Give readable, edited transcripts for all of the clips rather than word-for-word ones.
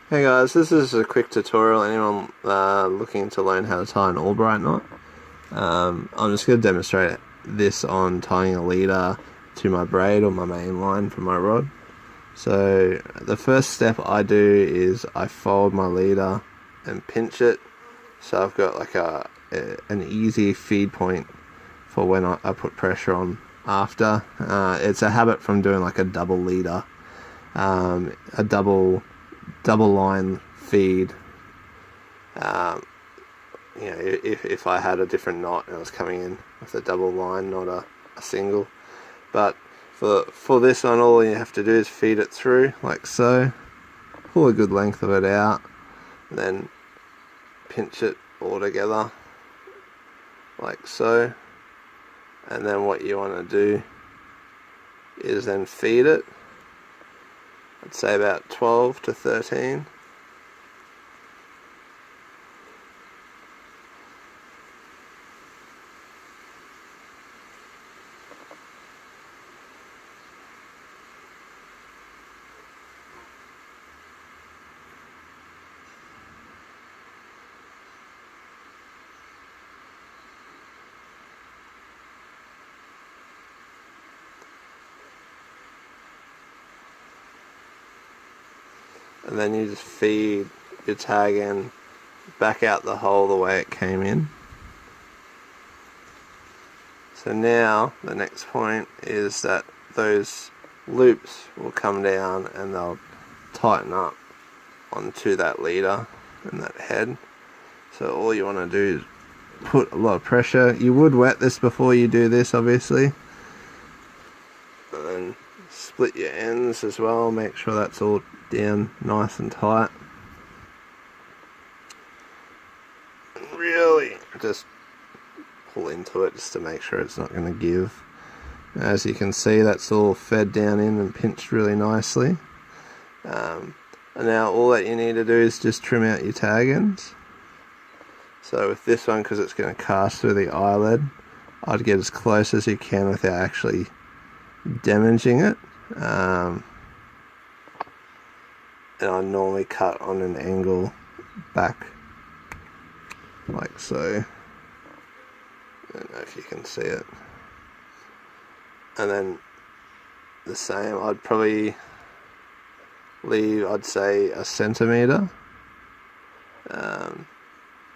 Hey guys, this is a quick tutorial. Anyone looking to learn how to tie an Albright knot? I'm just going to demonstrate this on tying a leader to my braid or my main line for my rod. So the first step I do is I fold my leader and pinch it, so I've got like an easy feed point for when I put pressure on after. It's a habit from doing like a double leader, a double line feed. If I had a different knot and I was coming in with a double line, not a single. But for this one, all you have to do is feed it through like so, pull a good length of it out, and then pinch it all together like so. And then what you want to do is then feed it, I'd say about 12 to 13. And then you just feed your tag end back out the hole the way it came in. So now the next point is that those loops will come down and they'll tighten up onto that leader and that head. So all you want to do is put a lot of pressure. You would wet this before you do this, obviously. And then split your ends as well, make sure that's all down nice and tight. And really just pull into it just to make sure it's not going to give. As you can see, that's all fed down in and pinched really nicely. And now all that you need to do is just trim out your tag ends. So with this one, because it's going to cast through the eyelid, I'd get as close as you can without actually damaging it. And I normally cut on an angle back like so. I don't know if you can see it. And then the same, I'd probably leave, I'd say, a centimetre.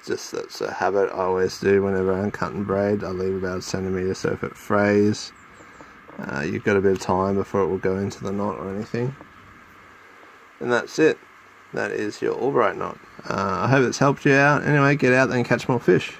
Just that's a habit I always do whenever I'm cutting braid. I leave about a centimetre, so if it frays, you've got a bit of time before it will go into the knot or anything. And that's it. That is your Albright knot. I hope it's helped you out. Anyway, get out there and catch more fish.